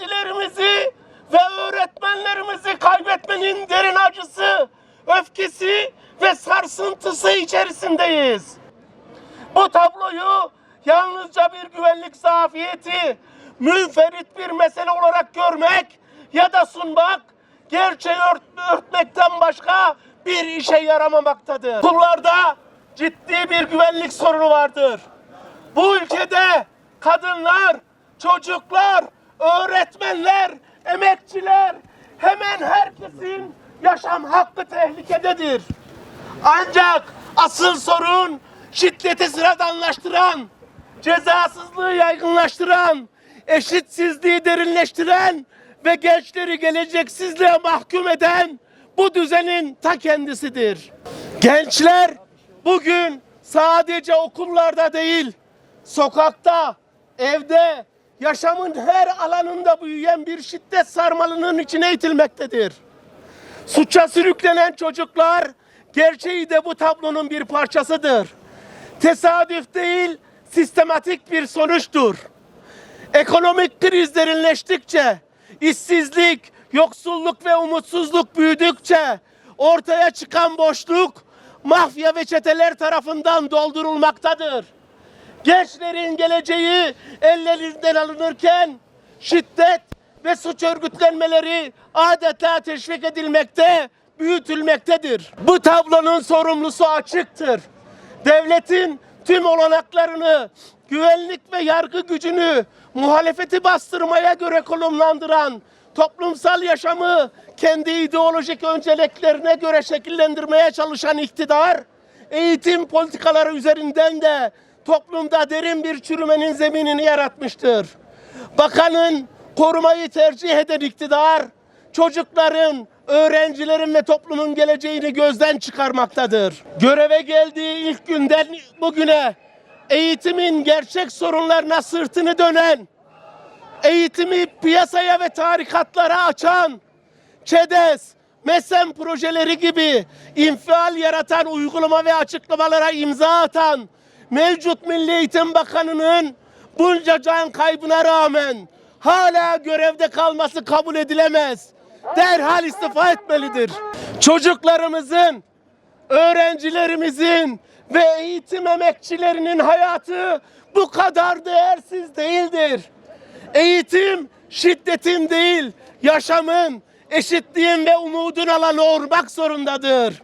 emekçilerimizi ve öğretmenlerimizi kaybetmenin derin acısı, öfkesi ve sarsıntısı içerisindeyiz. Bu tabloyu yalnızca bir güvenlik zafiyeti, münferit bir mesele olarak görmek ya da sunmak, gerçeği örtmekten başka bir işe yaramamaktadır. Okullarda ciddi bir güvenlik sorunu vardır. Bu ülkede kadınlar, çocuklar, öğretmenler, emekçiler, hemen herkesin yaşam hakkı tehlikededir. Ancak asıl sorun şiddeti sıradanlaştıran, cezasızlığı yaygınlaştıran, eşitsizliği derinleştiren ve gençleri geleceksizliğe mahkum eden bu düzenin ta kendisidir. Gençler bugün sadece okullarda değil, sokakta, evde, yaşamın her alanında büyüyen bir şiddet sarmalının içine itilmektedir. Suça sürüklenen çocuklar gerçeği de bu tablonun bir parçasıdır. Tesadüf değil, sistematik bir sonuçtur. Ekonomik kriz derinleştikçe, işsizlik, yoksulluk ve umutsuzluk büyüdükçe ortaya çıkan boşluk mafya ve çeteler tarafından doldurulmaktadır. Gençlerin geleceği ellerinden alınırken şiddet ve suç örgütlenmeleri adeta teşvik edilmekte, büyütülmektedir. Bu tablonun sorumlusu açıktır. Devletin tüm olanaklarını, güvenlik ve yargı gücünü muhalefeti bastırmaya göre konumlandıran, toplumsal yaşamı kendi ideolojik önceliklerine göre şekillendirmeye çalışan iktidar, eğitim politikaları üzerinden de toplumda derin bir çürümenin zeminini yaratmıştır. Bakanın korumayı tercih eden iktidar, çocukların, öğrencilerin ve toplumun geleceğini gözden çıkarmaktadır. Göreve geldiği ilk günden bugüne eğitimin gerçek sorunlarına sırtını dönen, eğitimi piyasaya ve tarikatlara açan, ÇEDES, MESEM projeleri gibi infial yaratan uygulama ve açıklamalara imza atan mevcut Milli Eğitim Bakanı'nın bunca can kaybına rağmen hala görevde kalması kabul edilemez. Derhal istifa etmelidir. Çocuklarımızın, öğrencilerimizin ve eğitim emekçilerinin hayatı bu kadar değersiz değildir. Eğitim şiddetin değil, yaşamın, eşitliğin ve umudun alanı olmak zorundadır.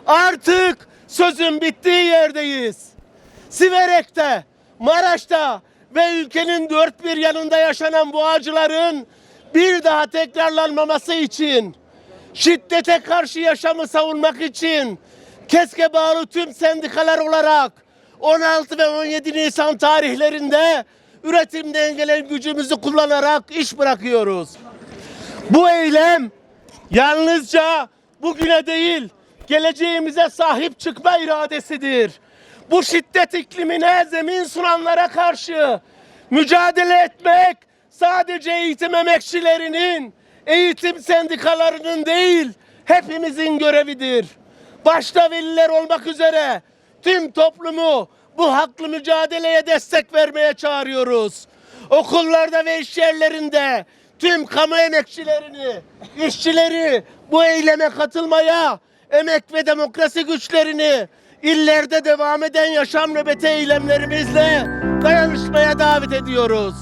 Artık sözün bittiği yerdeyiz. Siverek'te, Maraş'ta ve ülkenin dört bir yanında yaşanan bu acıların bir daha tekrarlanmaması için, şiddete karşı yaşamı savunmak için KESK'e bağlı tüm sendikalar olarak 16 ve 17 Nisan tarihlerinde üretimden gelen gücümüzü kullanarak iş bırakıyoruz. Bu eylem yalnızca bugüne değil, geleceğimize sahip çıkma iradesidir. Bu şiddet iklimine zemin sunanlara karşı mücadele etmek sadece eğitim emekçilerinin, eğitim sendikalarının değil, hepimizin görevidir. Başta veliler olmak üzere tüm toplumu bu haklı mücadeleye destek vermeye çağırıyoruz. Okullarda ve iş yerlerinde tüm kamu emekçilerini, işçileri bu eyleme katılmaya, emek ve demokrasi güçlerini illerde devam eden yaşam nöbeti eylemlerimizle dayanışmaya davet ediyoruz.